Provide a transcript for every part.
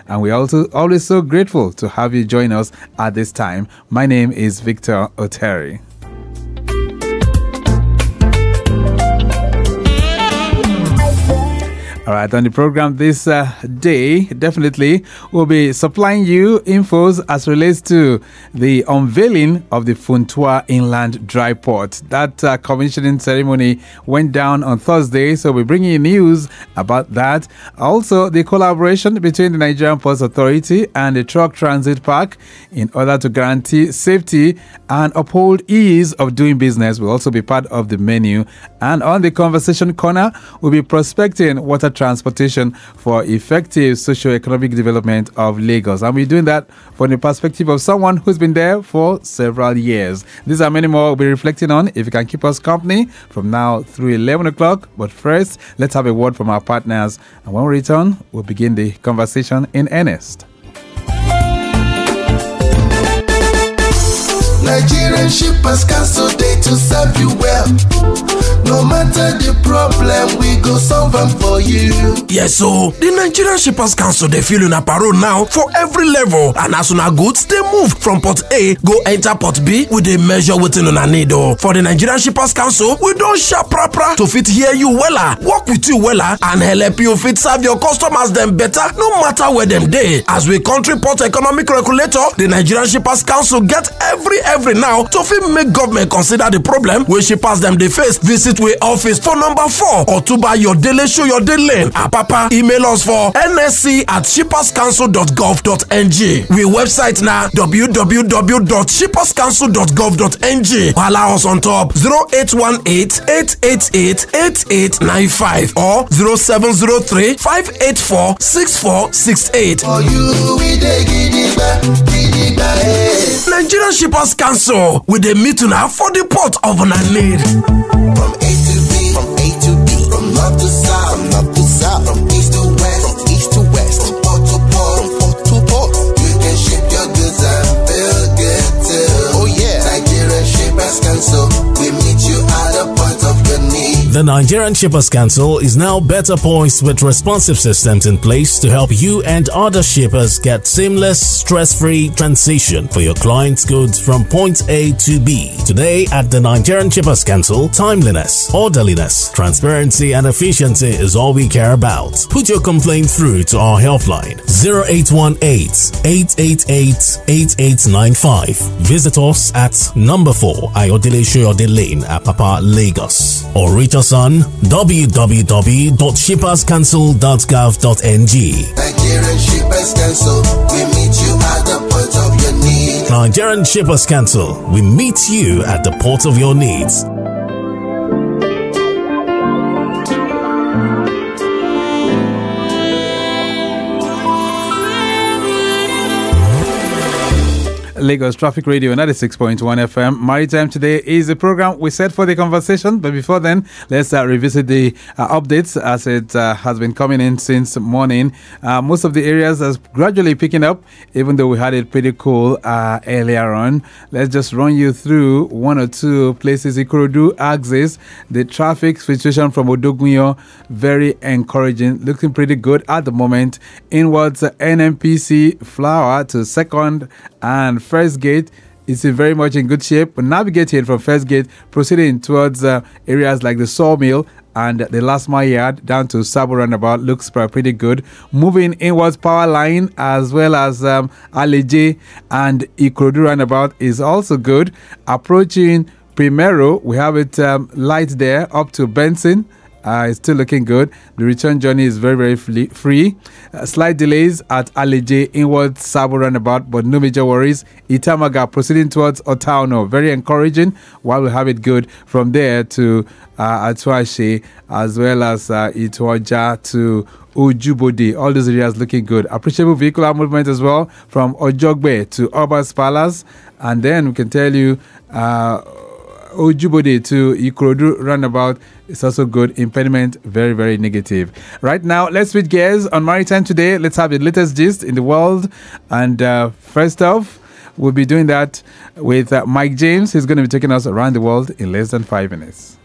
And we're also always so grateful to have you join us at this time. My name is Victor Oteri. All right, on the program this day, definitely we'll be supplying you infos as relates to the unveiling of the Funtua Inland Dry Port. That commissioning ceremony went down on Thursday, so we're bringing you news about that. Also, the collaboration between the Nigerian Ports Authority and the Truck Transit Park in order to guarantee safety and uphold ease of doing business will also be part of the menu. And on the conversation corner, we'll be prospecting water transportation for effective socio-economic development of Lagos. And we're doing that from the perspective of someone who's been there for several years. These are many more we'll be reflecting on if you can keep us company from now through 11 o'clock. But first, let's have a word from our partners. And when we return, we'll begin the conversation in earnest. Nigerian Shippers Council Day to serve you well. No matter the problem, we go solve them for you. Yes, so the Nigerian Shippers Council, they feel in a parole now for every level. And as soon as goods, they move from port A, go enter port B with a measure within on a needle. For the Nigerian Shippers Council, we don't sharp proper to fit hear you wella, work with you wella, and help you fit serve your customers them better, no matter where them day. As we country port economic regulator, the Nigerian Shippers Council get every now to fit make government consider the problem where shippers them they face. Visit we office for number 4 or to buy your daily show your daily lane. Papa email us for nsc@shipperscouncil.gov.ng. We website now www.shipperscouncil.gov.ng. Allow us on top 0818-888-8895 or 0703-584-6468. For you, we dey gidigba. Nigerian Shippers Council with the meeting now for the port of an need. From A to B, from A to B, from north to south, from north to south, from east to west, from east to west, from port to port, from port to port. You can ship your goods and feel good too. Oh yeah, Nigerian Shippers Council, we meet you at the point of your need. The Nigerian Shippers Council is now better poised with responsive systems in place to help you and other shippers get seamless, stress-free transition for your clients' goods from point A to B. Today at the Nigerian Shippers Council, timeliness, orderliness, transparency and efficiency is all we care about. Put your complaint through to our helpline 0818-888-8895. Visit us at number 4 Ayodele Shoyode Lane, Apapa, Lagos, or reach us on www.shipperscouncil.gov.ng. Nigerian Shippers Council, we meet you at the point of your need. Nigerian Shippers Council, we meet you at the port of your needs. Lagos Traffic Radio 96.1 FM. Maritime Today is the program we set for the conversation. But before then, let's revisit the updates as it has been coming in since morning. Most of the areas are gradually picking up, even though we had it pretty cool earlier on. Let's just run you through one or two places. Ikorodu axis, the traffic situation from Odogunyo, very encouraging, looking pretty good at the moment. Inwards NMPC Flower to Second and First Gate is very much in good shape. Navigating from First Gate, proceeding towards areas like the Sawmill and the Last Mile Yard down to Sabo Roundabout looks pretty good. Moving inwards Power Line as well as Aleje and Ikorodu Roundabout is also good. Approaching Primero, we have it light there up to Benson. It's still looking good. The return journey is very free. Slight delays at Aleje inward Sabo Roundabout, but no major worries. Itamaga proceeding towards Otauno, very encouraging, while we have it good from there to Atuashe, as well as Ituaja to Ojubode. All those areas looking good. Appreciable vehicular movement as well from Ojogbe to Obas Palace. And then we can tell you Ojubode to Ikorodu Roundabout is also good. Impediment very negative. Right now, let's switch gears on Maritime Today. Let's have the latest gist in the world. And first off, we'll be doing that with Mike James. He's going to be taking us around the world in less than 5 minutes.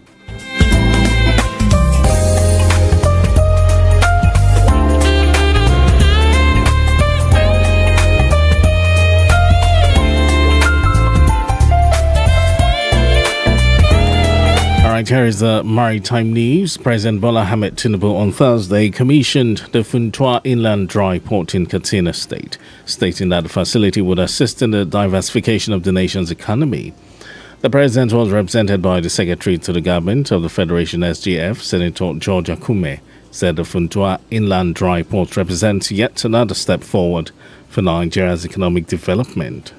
here is the maritime news. President Bola Ahmed Tinubu on Thursday commissioned the Funtua Inland Dry Port in Katsina State, stating that the facility would assist in the diversification of the nation's economy. The president was represented by the Secretary to the Government of the Federation SGF, Senator George Akume, said the Funtua Inland Dry Port represents yet another step forward for Nigeria's economic development.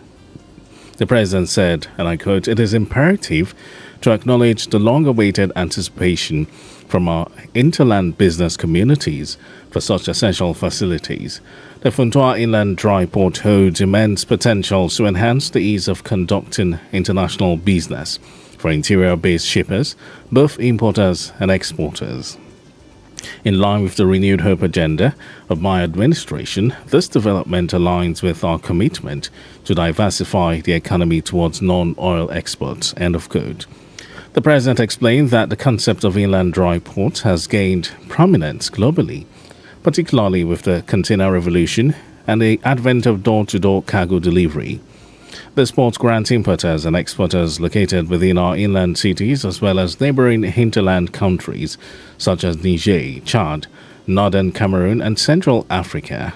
The president said, and I quote, "It is imperative to acknowledge the long-awaited anticipation from our interland business communities for such essential facilities. The Funtua Inland Dry Port holds immense potential to enhance the ease of conducting international business for interior-based shippers, both importers and exporters. In line with the renewed hope agenda of my administration, this development aligns with our commitment to diversify the economy towards non-oil exports." End of quote. The president explained that the concept of inland dry ports has gained prominence globally, particularly with the container revolution and the advent of door-to-door cargo delivery. This port grants importers and exporters located within our inland cities as well as neighboring hinterland countries such as Niger, Chad, Northern Cameroon and Central Africa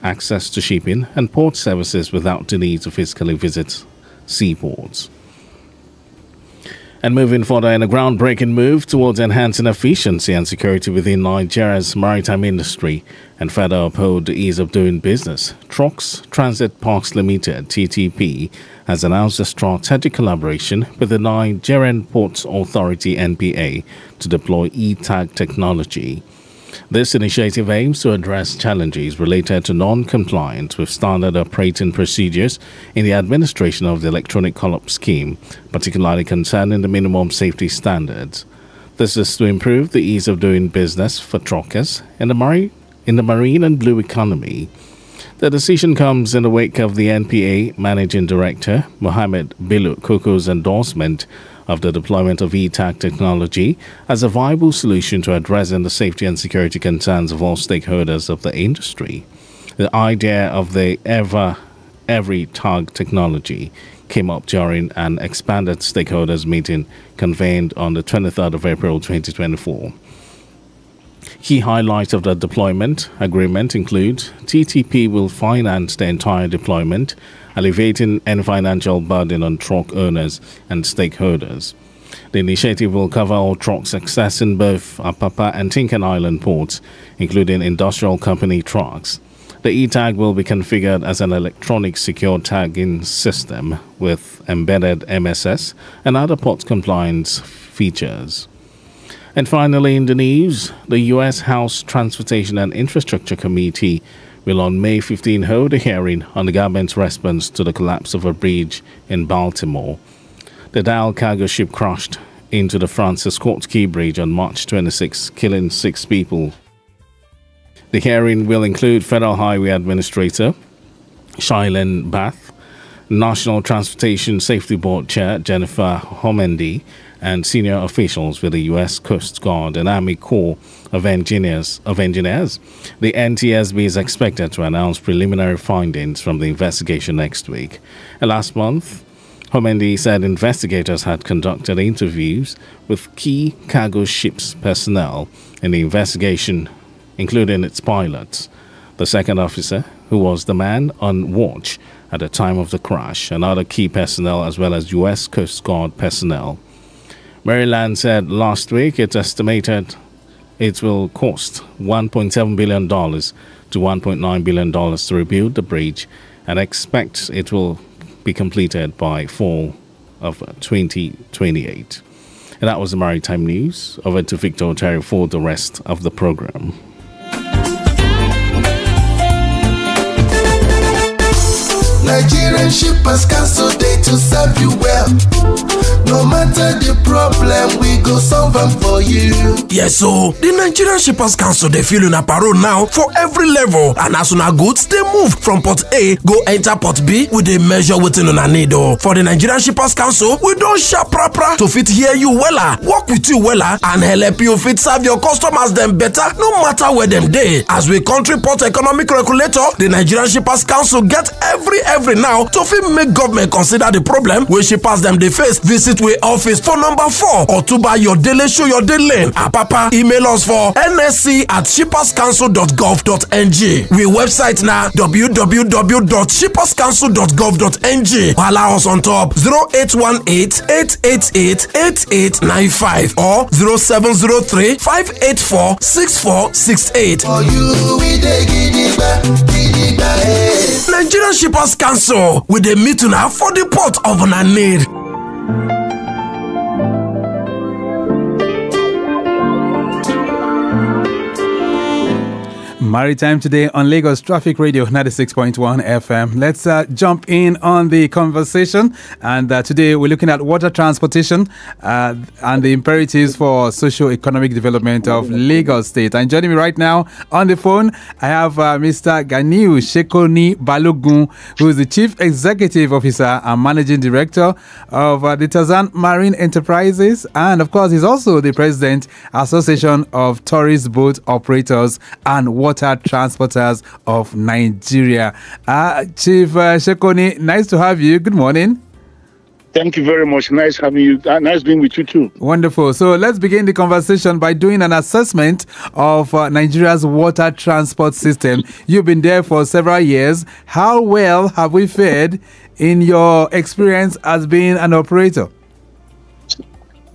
access to shipping and port services without the need to physically visit seaports. And moving further in a groundbreaking move towards enhancing efficiency and security within Nigeria's maritime industry and further uphold the ease of doing business, Trucks Transit Parks Limited, TTP, has announced a strategic collaboration with the Nigerian Ports Authority, NPA, to deploy e-tag technology. This initiative aims to address challenges related to non-compliance with standard operating procedures in the administration of the electronic call-up scheme, particularly concerning the minimum safety standards. This is to improve the ease of doing business for truckers in the marine and blue economy. The decision comes in the wake of the NPA Managing Director, Mohammed Bello Koko's endorsement of the deployment of e-tag technology as a viable solution to addressing the safety and security concerns of all stakeholders of the industry. The idea of the every tag technology came up during an expanded stakeholders meeting convened on the 23rd of April 2024. Key highlights of the deployment agreement include TTP will finance the entire deployment, alleviating any financial burden on truck owners and stakeholders. The initiative will cover all trucks accessing both Apapa and Tinkan Island ports, including industrial company trucks. The e-tag will be configured as an electronic secure tagging system with embedded MSS and other port compliance features. And finally, in the news, the U.S. House Transportation and Infrastructure Committee will on May 15 hold a hearing on the government's response to the collapse of a bridge in Baltimore. The Dial cargo ship crashed into the Francis Scott Key Bridge on March 26, killing 6 people. The hearing will include Federal Highway Administrator Shailen Bath, National Transportation Safety Board Chair Jennifer Homendy, and senior officials with the U.S. Coast Guard and Army Corps of Engineers. The NTSB is expected to announce preliminary findings from the investigation next week. Last month, Homendy said investigators had conducted interviews with key cargo ships personnel in the investigation, including its pilots, the second officer, who was the man on watch at the time of the crash, and other key personnel as well as U.S. Coast Guard personnel. Maryland said last week it estimated it will cost $1.7 billion to $1.9 billion to rebuild the bridge and expects it will be completed by fall of 2028. And that was the Maritime News. Over to Victor Oteri for the rest of the program. Nigerian shippers cancel day to serve you well. No matter the problem, we go solve them for you. Yes, so the Nigerian Shippers Council they feel in a parole now for every level, and as soon as goods they move from port A go enter port B with a measure within on a need. For the Nigerian Shippers Council, we don't sharp proper to fit hear you wella, work with you wella, and help you fit serve your customers them better, no matter where them day. As we country port economic regulator, the Nigerian Shippers Council get every now to fit make government consider the problem where shippers them they face vis visit we office for number 4 Otuba Yodele Show Your Day Lane, Apapa. Email us for nsc@shipperscouncil.gov.ng. We website now www.shipperscouncil.gov.ng. Allow us on top 0818-888-8895 or 0703-584-6468. For you, we dey gidigba, Nigerian Shippers Council with a meeting for the port of una need. Maritime Today on Lagos Traffic Radio 96.1 FM. Let's jump in on the conversation. And today we're looking at water transportation and the imperatives for socio-economic development of Lagos State. And joining me right now on the phone, I have Mr. Ganiu Shekoni Balogun, who is the Chief Executive Officer and Managing Director of the Tazan Marine Enterprises. And of course, he's also the President, Association of Tourist Boat Operators and Water Transporters of Nigeria. Chief Shekoni, nice to have you. Good morning. Thank you very much. Nice having you. Nice being with you too. Wonderful. So let's begin the conversation by doing an assessment of Nigeria's water transport system. You've been there for several years. How well have we fared in your experience as being an operator?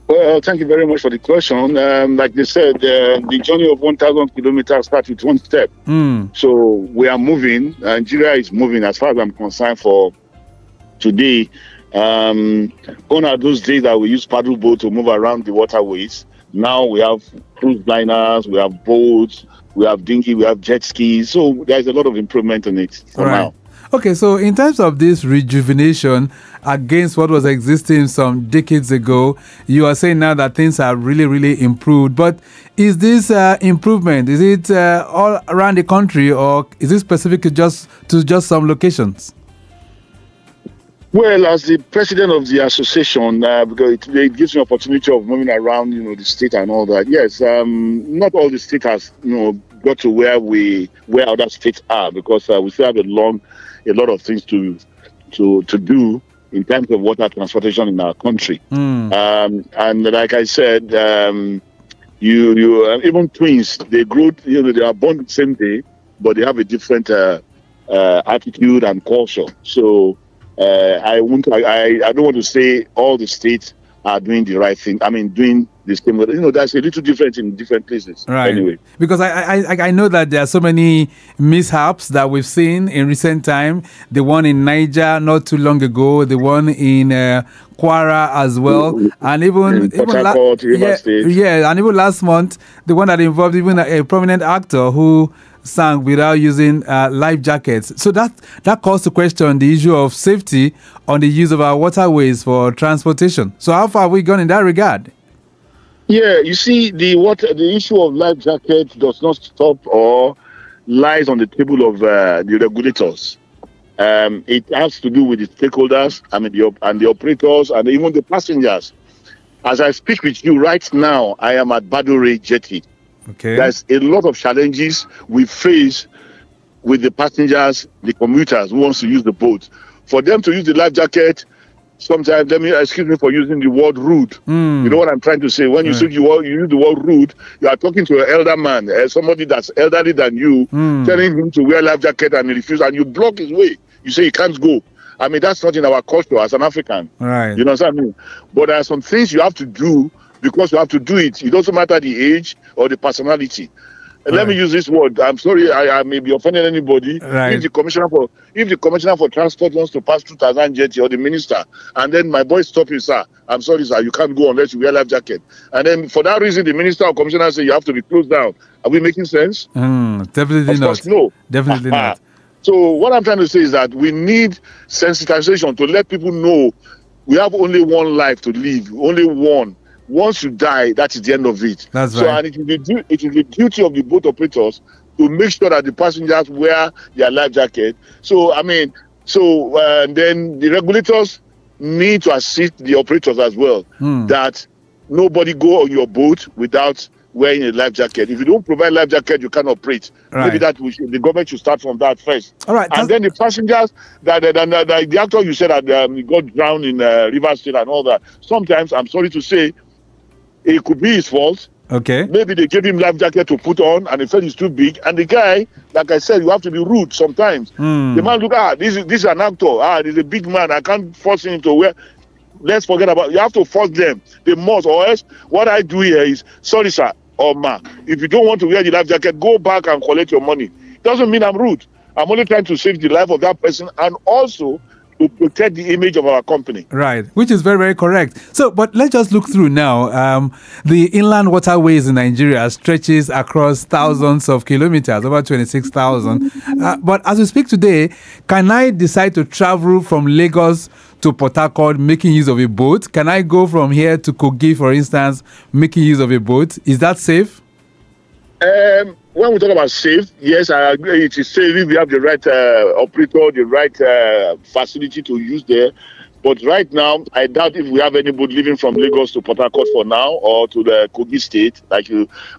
Well, thank you very much for the question. Like they said, the journey of 1,000 kilometers starts with one step. So we are moving. Nigeria is moving as far as I'm concerned for today. Gone are those days that we use paddle boat to move around the waterways. Now we have cruise liners, we have boats, we have dinghy, we have jet skis. So there's a lot of improvement in it for now. Okay, so in terms of this rejuvenation against what was existing some decades ago, you are saying now that things are really, really improved. But is this improvement, is it all around the country, or is it specific to just some locations? Well, as the president of the association, because it gives me opportunity of moving around, the state and all that. Yes, not all the state has, got to where other states are, because we still have a lot of things to do in terms of water transportation in our country. And like I said, even twins, they grow, they are born the same day, but they have a different attitude and culture. So I don't want to say all the states are doing the right thing. I mean, doing the same. There's a little difference in different places. Right. Anyway, because I know that there are so many mishaps that we've seen in recent time. The one in Niger not too long ago, the one in Kwara as well, and even last month, the one that involved even a prominent actor who sank without using life jackets. So that calls to question the issue of safety on the use of our waterways for transportation. So how far have we gone in that regard? Yeah, you see, the issue of life jackets does not stop or lies on the table of the regulators. It has to do with the stakeholders, and the operators, and even the passengers. As I speak with you right now, I am at Badore Jetty. Okay. There's a lot of challenges we face with the passengers, the commuters who wants to use the boat. For them to use the life jacket, sometimes, excuse me for using the word rude. You know what I'm trying to say? When you use the word rude, you are talking to an elder man, somebody that's elderly than you, telling him to wear life jacket and he refuses, and you block his way. You say he can't go. I mean, that's not in our culture as an African. Right. You know what I mean? But there are some things you have to do because you have to do it. It doesn't matter the age or the personality. Let me use this word. I'm sorry, I may be offending anybody. Right. If the commissioner for transport wants to pass through Tazan Jetty, or the minister, and then my boy stop you, sir. I'm sorry, sir, you can't go unless you wear life jacket. And then for that reason, the minister or commissioner say you have to be closed down. Are we making sense? Definitely of not. Course, no. Definitely not. So what I'm trying to say is that we need sensitization to let people know we have only one life to live, only one. Once you die, that is the end of it. That's right. And it is the duty of the boat operators to make sure that the passengers wear their life jacket. So, then the regulators need to assist the operators as well, that nobody go on your boat without wearing a life jacket. If you don't provide life jacket, you can't operate. Right. Maybe the government should start from that first. All right. And then the passengers, the actor you said that got drowned in River State and all that. Sometimes, I'm sorry to say, it could be his fault. Okay. Maybe they gave him life jacket to put on, and he felt it's too big. And the guy, like I said, you have to be rude sometimes. The man look, this is an actor. He's a big man. I can't force him to wear. Let's forget about. You have to force them. They must, or else what I do here is, sorry sir or ma, if you don't want to wear the life jacket, go back and collect your money. It doesn't mean I'm rude. I'm only trying to save the life of that person and also to protect the image of our company. Right, which is very, very correct. So, but let's just look through now. The inland waterways in Nigeria stretches across thousands of kilometers, over 26,000. But as we speak today, can I decide to travel from Lagos to Port Harcourt making use of a boat? Can I go from here to Kogi, for instance, making use of a boat? Is that safe? When we talk about safe, yes, I agree. It is safe if you have the right operator, the right facility to use there. But right now, I doubt if we have any boat leaving from Lagos to Port Harcourt for now, or to the Kogi State,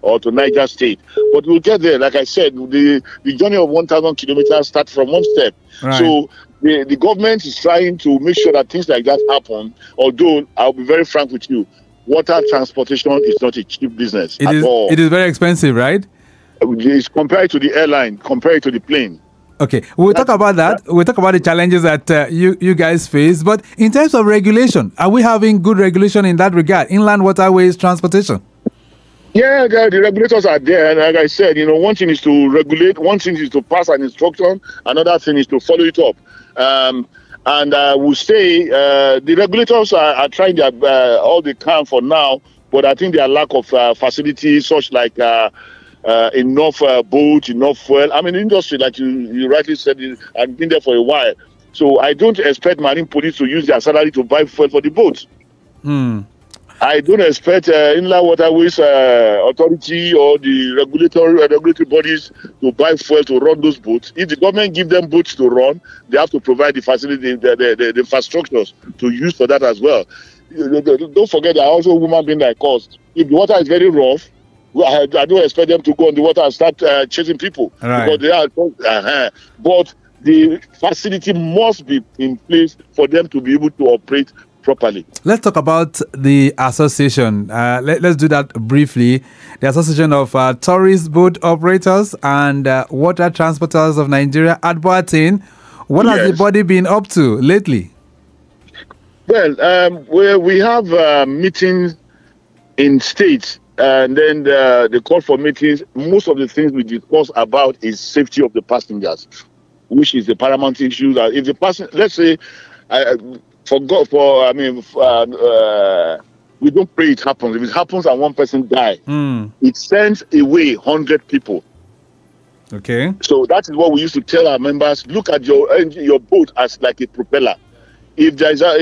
or to Niger State. But we'll get there. Like I said, the journey of 1,000 kilometers starts from one step. Right. So the government is trying to make sure that things like that happen. Although, I'll be very frank with you, water transportation is not a cheap business at all. It is very expensive, right? It's compared to the airline, compared to the plane. Okay, we'll talk about that. We'll talk about the challenges that you guys face. But in terms of regulation, are we having good regulation in that regard? Inland waterways transportation? Yeah, the regulators are there. And like I said, one thing is to regulate, one thing is to pass an instruction, another thing is to follow it up. And we'll say the regulators are trying all they can for now, but I think their lack of facilities, such like enough boats, enough fuel. I mean, the industry, like you rightly said, has been there for a while. So I don't expect marine police to use their salary to buy fuel for the boats. I don't expect Inland Waterways Authority or the regulatory bodies to buy fuel to run those boats. If the government give them boats to run, they have to provide the facility, the infrastructures to use for that as well. Don't forget, there are also human beings like us. If the water is very rough, I don't expect them to go on the water and start chasing people. Right. Because they are. But the facility must be in place for them to be able to operate properly. Let's talk about the association. Let's do that briefly. The Association of Tourist Boat Operators and Water Transporters of Nigeria, ADBOATIN. What has the body been up to lately? Well, we have meetings in states. And then the call for meetings, most of the things we discuss about is safety of the passengers, which is the paramount issue. That if the passenger, let's say, we don't pray it happens. If it happens and one person dies, it sends away 100 people. Okay. So that is what we used to tell our members: look at your boat as like a propeller. If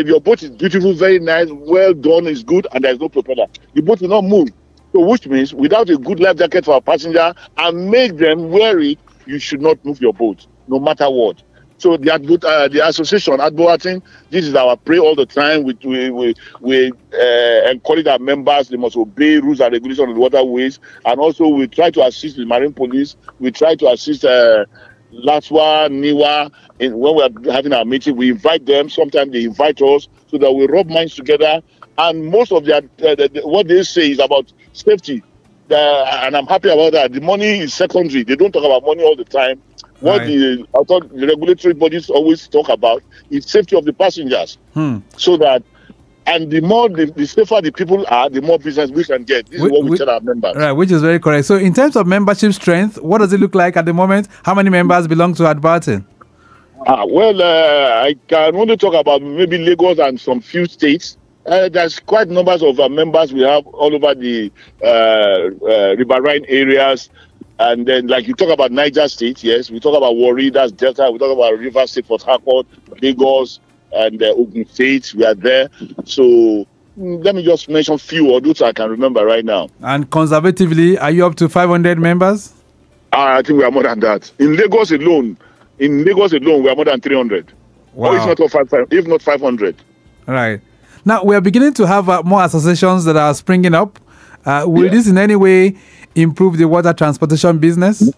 your boat is beautiful, very nice, well done, is good, and there is no propeller, the boat will not move. So which means without a good life jacket for a passenger and make them wear it, you should not move your boat, no matter what. So the association, ADBOATIN, this is our prayer all the time. We encourage our members, they must obey rules and regulations on the waterways. And also we try to assist the marine police. We try to assist Latwa, Niwa. When we're having our meeting, we invite them. Sometimes they invite us so that we rub minds together. And most of what they say is about safety. And I'm happy about that. The money is secondary. They don't talk about money all the time. What the regulatory bodies always talk about is safety of the passengers. So that, and the safer the people are, the more business we can get. This is what we tell our members. Right, which is very correct. So in terms of membership strength, what does it look like at the moment? How many members belong to ADBOATIN? I can only talk about maybe Lagos and some few states. There's quite numbers of members we have all over the riverine areas. And then, like you talk about Niger State, yes, we talk about Warri, that's Delta, we talk about River State, Port Harcourt, Lagos, and Ogun State, we are there. So let me just mention few of those I can remember right now. And conservatively, are you up to 500 members? I think we are more than that. In Lagos alone, we are more than 300. Wow. Or if not 500. Right. Now, we are beginning to have more associations that are springing up. Will this in any way improve the water transportation business?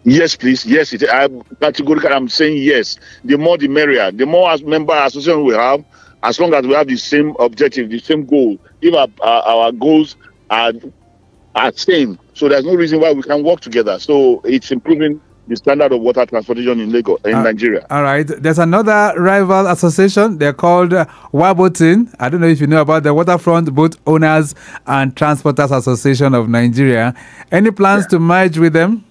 Yes, please. Yes, I'm categorically. I'm saying yes. The more the merrier. The more as member association we have, as long as we have the same objective, the same goal. If our goals are same, so there's no reason why we can't work together. So it's improving the standard of water transportation in Lagos, in Nigeria. All right. There's another rival association. They're called Wabotin. I don't know if you know about the Waterfront Boat Owners and Transporters Association of Nigeria. Any plans to merge with them?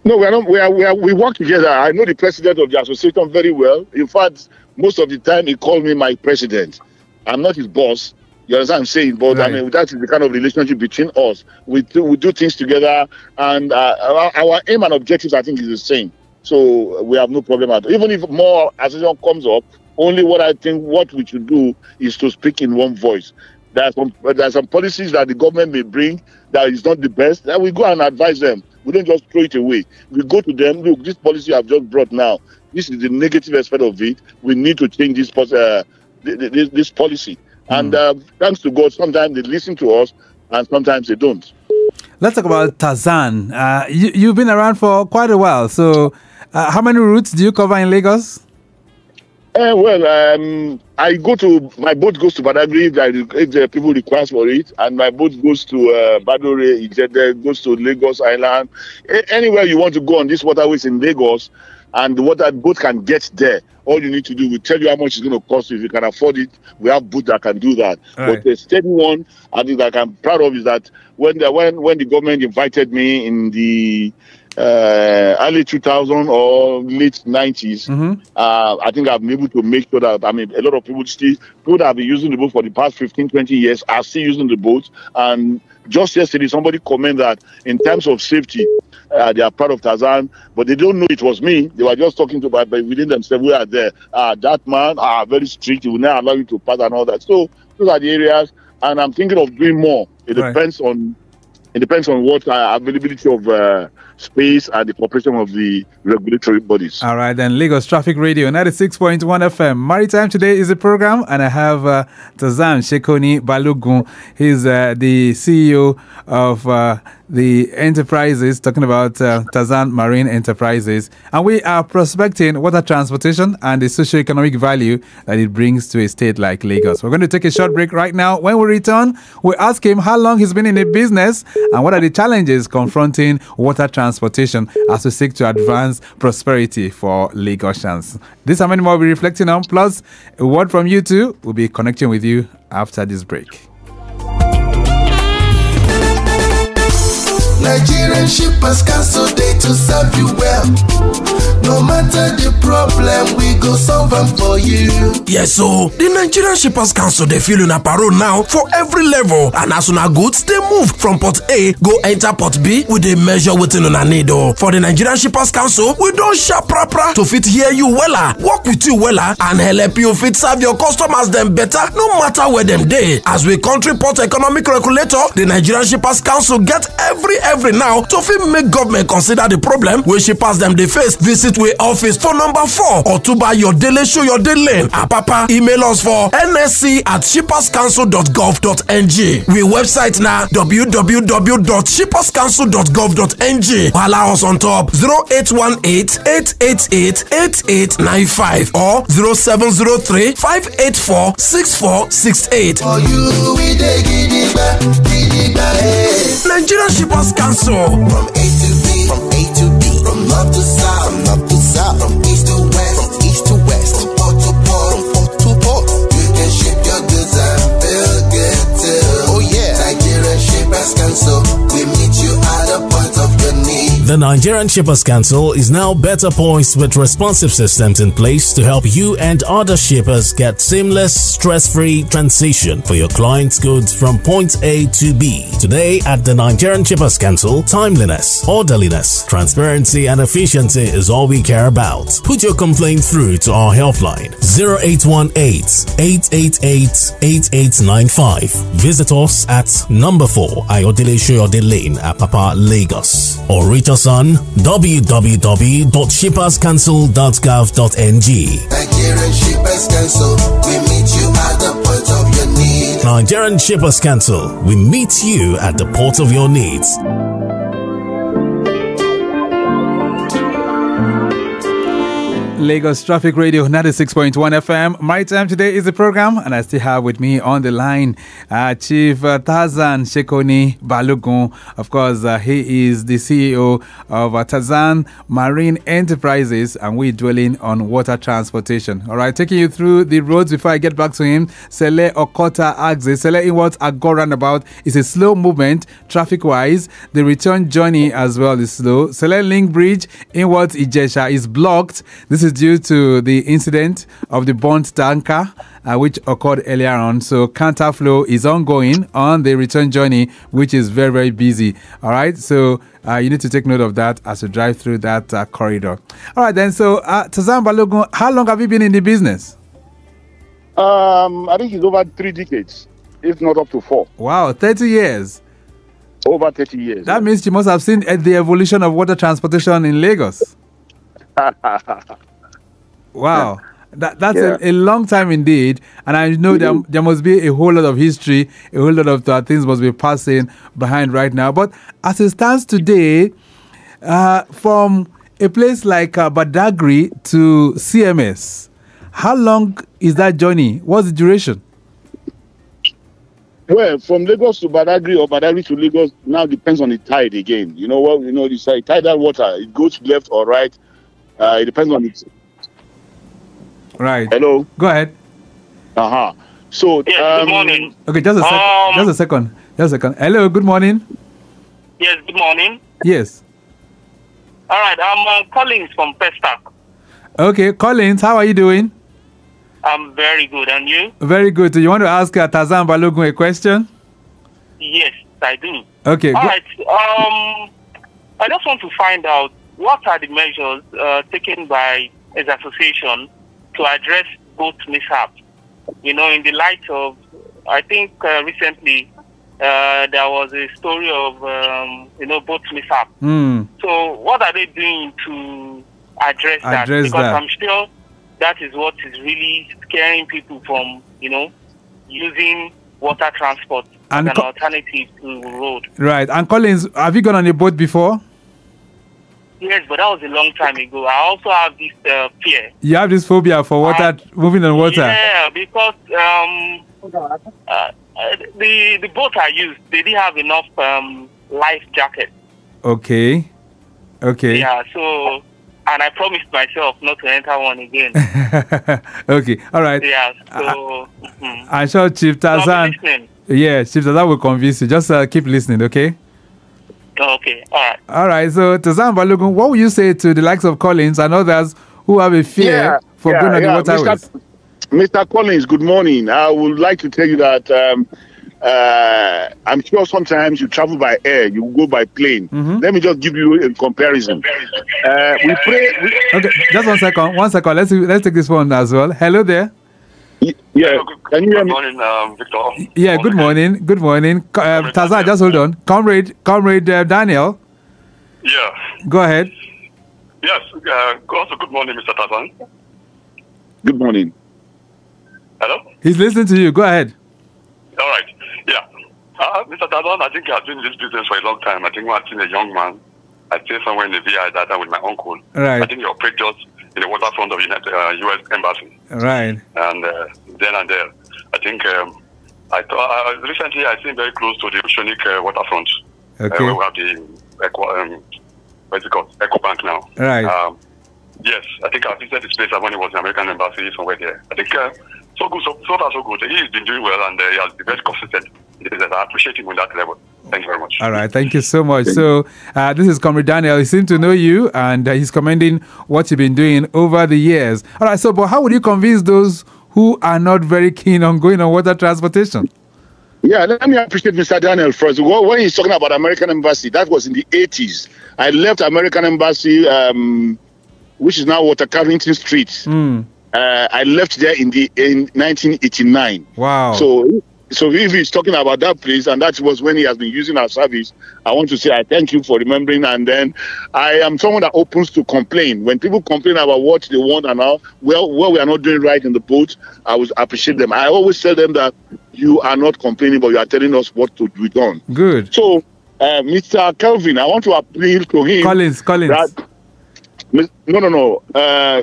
No, we are not. We work together. I know the president of the association very well. In fact, most of the time he called me my president. I'm not his boss. You understand what I'm saying? But right. I mean, that is the kind of relationship between us. We do things together, and our aim and objectives, I think, is the same. So we have no problem at all. Even if more association comes up, only what I think what we should do is to speak in one voice. There are some policies that the government may bring that is not the best. Then we go and advise them. We don't just throw it away. We go to them. Look, this policy I've just brought now. This is the negative aspect of it. We need to change this policy. And thanks to God, sometimes they listen to us, and sometimes they don't. Let's talk about Tazan. You've been around for quite a while. So, how many routes do you cover in Lagos? I go to my boat goes to Badagry if the people request for it, and my boat goes to Badore, it goes to Lagos Island. Anywhere you want to go on these waterways in Lagos, and the water boat can get there. All you need to do, we tell you how much it's going to cost you. If you can afford it, we have boats that can do that. Right. But the steady one, I think that I'm proud of is that when the government invited me in the early 2000 or late 90s, I think I've been able to make sure that, a lot of people that have been using the boat for the past 15, 20 years are still using the boat. And just yesterday, somebody commented that in terms of safety, they are proud of Tazan, but they don't know it was me. They were just talking to but within themselves, we are there. That man, very strict. He will not allow you to pass and all that. So those are the areas, and I'm thinking of doing more. It depends on what availability of space and the cooperation of the regulatory bodies. All right, then Lagos Traffic Radio 96.1 FM. Maritime Today is the program, and I have Tazan Shekoni Balogun. He's the CEO of the enterprises, talking about Tazan Marine Enterprises. And we are prospecting water transportation and the socio-economic value that it brings to a state like Lagos. We're going to take a short break right now. When we return, we'll ask him how long he's been in the business and what are the challenges confronting water transportation as we seek to advance prosperity for Lagosians. This and many more we'll be reflecting on. Plus, a word from you too. We'll be connecting with you after this break. Nigerian Shippers Council, they to serve you well. No matter the problem, we go solve them for you. Yes, so the Nigerian Shippers Council, they feel in a parole now for every level. And as soon as goods, they move from Port A, go enter Port B with a measure within on a needle. For the Nigerian Shippers Council, we don't sharp proper to fit hear you wella, work with you wella, and help you fit serve your customers them better, no matter where them day. As we country port economic regulator, the Nigerian Shippers Council get every now to fit make government consider the problem where shippers them they face. Visit we office for number 4 or to buy your daily show your daily lane. Papa email us for nsc@shipperscouncil.gov.ng. We website now www.shipperscouncil.gov.ng. Allow us on top 0818-888-8895 or 0703-584-6468. For you, we dey gidigba, Nigerian Shippers Council. From A to B, from A to B, from north to south, from north to south, from east to west, from east to west, from port to port, from port to port. You can ship your goods and feel good too. Oh yeah, Nigerian Shippers Council, we meet you at the point of your need. The Nigerian Shippers Council is now better poised with responsive systems in place to help you and other shippers get seamless, stress-free transition for your clients' goods from point A to B. Today at the Nigerian Shippers Council, timeliness, orderliness, transparency and efficiency is all we care about. Put your complaint through to our helpline 0818-888-8895. Visit us at number 4 Ayodele Shoyode Lane, Apapa, Lagos, or reach us on www.shipperscouncil.gov.ng. Nigerian Shippers Council, we meet you at the point of your need. Nigerian Shippers Council. We meet you at the port of your needs. Lagos Traffic Radio 96.1 FM. Maritime Today is the program, and I still have with me on the line Chief Tazan Shekoni Balogun. Of course, he is the CEO of Tazan Marine Enterprises, and we're dwelling on water transportation. All right, taking you through the roads before I get back to him. Sele Okota Agze. Sele Inwards Agor roundabout is a slow movement traffic-wise. The return journey as well is slow. Sele Link Bridge inwards Ijesha is blocked. This is due to the incident of the burnt tanker which occurred earlier on. So counterflow is ongoing on the return journey, which is very, very busy. All right, so you need to take note of that as you drive through that corridor. All right, then. So Tazan Balogun, how long have you been in the business? I think it's over 3 decades, if not up to 4. Wow, 30 years. Over 30 years. That means you must have seen the evolution of water transportation in Lagos. Wow, that's a long time indeed, and I know there must be a whole lot of history, a whole lot of things must be passing behind right now. But as it stands today, from a place like Badagry to CMS, how long is that journey? What's the duration? Well, from Lagos to Badagry or Badagry to Lagos now depends on the tide again. You know what? You know, the tidal water, it goes left or right. It depends on it. Right. Hello. Go ahead. So, yes, good morning. Okay, just a second. Hello, good morning. Yes, good morning. Yes. All right, I'm Collins from Pestac. Okay, Collins, how are you doing? I'm very good, and you? Very good. Do you want to ask Tazan Balogun a question? Yes, I do. Okay. All right. I just want to find out what are the measures taken by his association to address boat mishaps. You know, in the light of, I think recently there was a story of, boat mishap. So what are they doing to address that? Because I'm sure that is what is really scaring people from, using water transport as an alternative to road. Right. And Collins, have you gone on a boat before? Yes, but that was a long time ago. I also have this fear. You have this phobia for water, moving on water? Yeah, because the boat I used, they didn't have enough life jackets. Okay. Yeah, so, and I promised myself not to enter one again. Okay, all right. Yeah, so... I'm sure Chief Tazan... Yeah, Chief Tazan will convince you. Just keep listening, okay? Okay, all right. All right, so Tazan Balogun, what would you say to the likes of Collins and others who have a fear for going on the waterways? Mr. Collins, good morning. I would like to tell you that I'm sure sometimes you travel by air, you go by plane. Let me just give you a comparison. We pray. Okay, just 1 second. 1 second. Let's take this one as well. Hello there. Yeah, can you hear me? Good morning, Victor. Yeah, good morning. Good morning. Tazan, just hold on. Comrade Daniel. Yeah. Go ahead. Yes. Also, good morning, Mr. Tazan. Good morning. Hello? He's listening to you. Go ahead. All right. Yeah. Mr. Tazan, I think I've been in this business for a long time. I think when I've seen a young man, I stay somewhere in the VI that time with my uncle. Right. I think you operate just in the waterfront of the U.S. Embassy. Right. And then and there, I think recently I seen very close to the Oceanic waterfront. Okay. Where we have the what's it called? Eco Bank now. Right. Yes, I think I visited this place when it was the American Embassy somewhere there. I think so good, so far so good. He's been doing well and he has been very consistent. I appreciate him on that level. Thank you very much. All right, thank you so much. So this is Comrade Daniel. He seems to know you and he's commending what you've been doing over the years. All right, so but how would you convince those who are not very keen on going on water transportation? Yeah, let me appreciate Mr. Daniel first. When he's talking about American Embassy, that was in the 80s. I left American Embassy, which is now Water Carrington Street. I left there in 1989. Wow. So So if he's talking about that place, and that was when he has been using our service, I want to say I thank you for remembering. And then I am someone that opens to complain. When people complain about what they want and how what we are not doing right in the boat, I will appreciate them. I always tell them that you are not complaining, but you are telling us what to be done. Good. So, Mr. Kelvin, I want to appeal to him. Collins. No.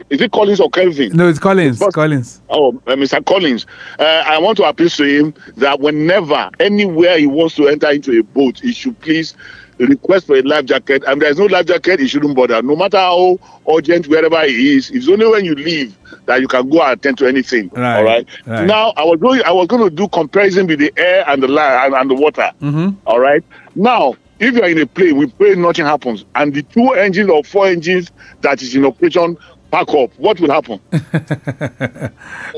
Is it Collins or Kelvin? No, it's Collins. Collins. Oh, Mr. Collins. I want to appeal to him that whenever, anywhere he wants to enter into a boat, he should please request for a life jacket. And there's no life jacket, he shouldn't bother. No matter how urgent, wherever he is, it's only when you leave that you can go and attend to anything. Right. All right. Now, I was going to do comparison with the air and the land and the water. All right. Now, if you are in a plane, we pray nothing happens, and the 2 engines or 4 engines that is in operation pack up, what will happen?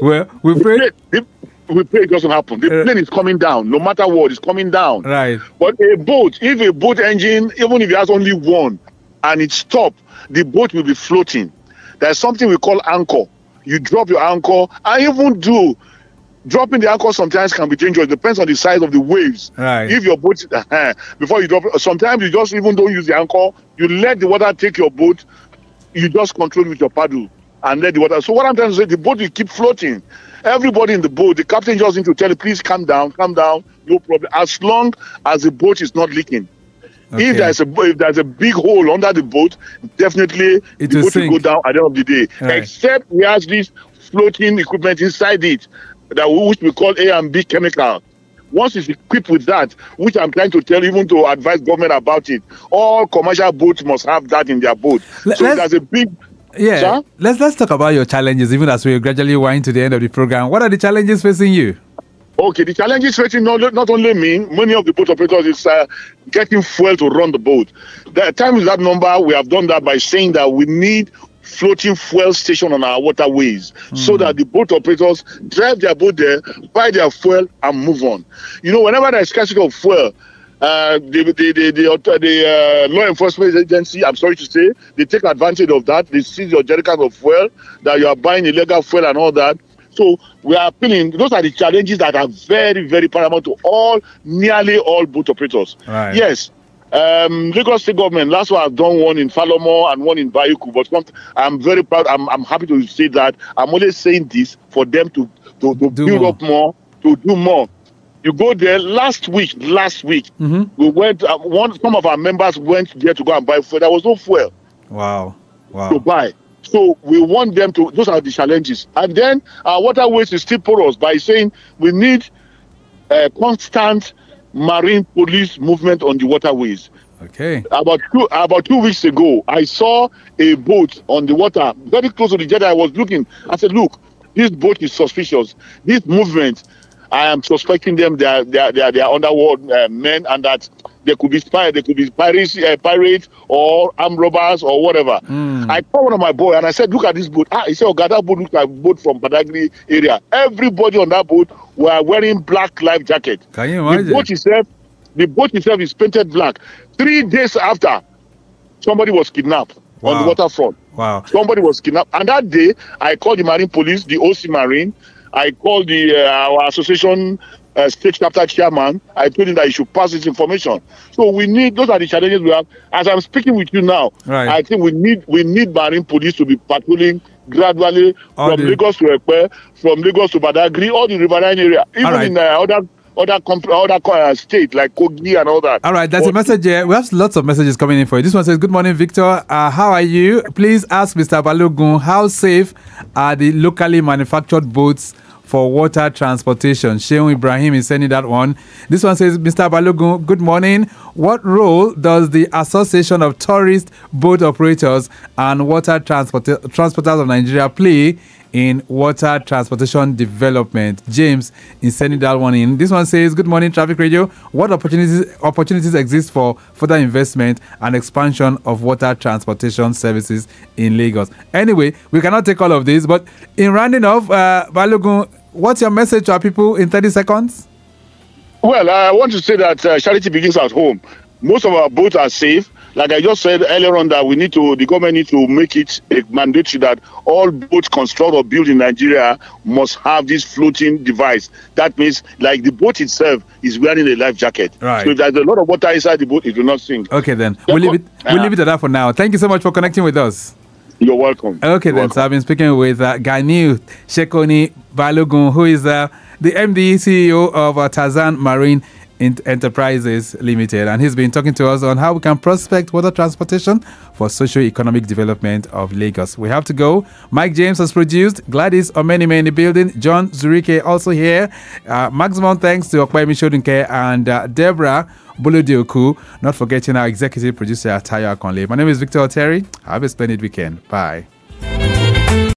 Well, we pray. We pray it doesn't happen. The plane is coming down. No matter what, it's coming down. Right. But a boat, if a boat engine, even if it has only one, and it stops, the boat will be floating. There's something we call anchor. You drop your anchor, and even dropping the anchor sometimes can be dangerous. It depends on the size of the waves. Right. If your boat, before you drop, sometimes you just even don't use the anchor. You let the water take your boat. You just control with your paddle and let the water. So what I'm trying to say, the boat will keep floating. Everybody in the boat, the captain just need to tell you, please calm down, no problem. As long as the boat is not leaking. Okay. If there's a big hole under the boat, definitely the boat will go down at the end of the day. Right. Except we have this floating equipment inside it, which we call A and B chemical. Once it's equipped with that, which I'm trying to tell, even to advise government about it, all commercial boats must have that in their boat. So there's a big... Yeah, let's talk about your challenges, even as we gradually wind to the end of the program. What are the challenges facing you? Okay, the challenges facing not only me, many of the boat operators is getting fuel to run the boat. The time is that number, we have done that by saying that we need floating fuel station on our waterways so that the boat operators drive their boat there, buy their fuel, and move on. You know, whenever there's scarcity of fuel, the law enforcement agency, I'm sorry to say, they take advantage of that. They seize your jerrycans of fuel, that you are buying illegal fuel and all that. So we are appealing. Those are the challenges that are very, very paramount to nearly all boat operators. Right. Yes. Lagos State government, last one I've done one in Falomo and one in Bayuku, but I'm very proud. I'm happy to say that. I'm only saying this for them to build up more, to do more. You go there last week, we went, some of our members went there to go and buy fuel. There was no fuel. Wow. To buy. So we want them to, those are the challenges. And then our waterways is still porous by saying we need constant marine police movement on the waterways. Okay. About 2 weeks ago, I saw a boat on the water very close to the jet. I was looking. I said, look, this boat is suspicious. This movement, I am suspecting them. They are underworld men, and that they could be spies, they could be pirates or armed robbers or whatever. I called one of my boys and I said, look at this boat. He said, okay, that boat looks like a boat from Badagry area. Everybody on that boat were wearing black life jacket. Can you imagine? The boat itself is painted black. 3 days after, somebody was kidnapped on the waterfront. Wow. Somebody was kidnapped. And that day, I called the Marine Police, the OC Marine. I called our association state chapter chairman. I told him that he should pass this information. So those are the challenges we have. As I'm speaking with you now, I think we need Marine Police to be patrolling gradually from Lagos to Ekpe, from Lagos to Badagry, all the riverine area, even in other states like Kogi and all that. All right, there's a message here. We have lots of messages coming in for you. This one says, good morning, Victor. How are you? Please ask Mr. Balogun, how safe are the locally manufactured boats for water transportation? Sheung Ibrahim is sending that one. This one says, Mr. Balogun, good morning. What role does the Association of Tourist Boat Operators and Water Transporters of Nigeria play in water transportation development? James is sending that one in. This one says, good morning, Traffic Radio. What opportunities exist for further investment and expansion of water transportation services in Lagos? Anyway, we cannot take all of this, but in rounding off, Balogun, what's your message to our people in 30 seconds? Well, I want to say that charity begins at home. Most of our boats are safe. like I just said earlier on, that the government needs to make it a mandatory that all boats constructed or built in Nigeria must have this floating device. That means, like, the boat itself is wearing a life jacket. Right. So if there's a lot of water inside the boat, it will not sink. Okay, then. We'll leave it at that for now. Thank you so much for connecting with us. You're welcome. Okay, You're then. welcome. So I've been speaking with Ganiu Shekoni Balogun, who is the MD CEO of Tarzan Marine Enterprises Limited, and he's been talking to us on how we can prospect water transportation for socio-economic development of Lagos. We have to go. Mike James has produced. Gladys Omenime in the building. John Zurike also here. Maximum thanks to Okpayemi Shodunke and Deborah Buludioku. Not forgetting our executive producer, Tayo Akonle. My name is Victor Oteri. Have a splendid weekend. Bye.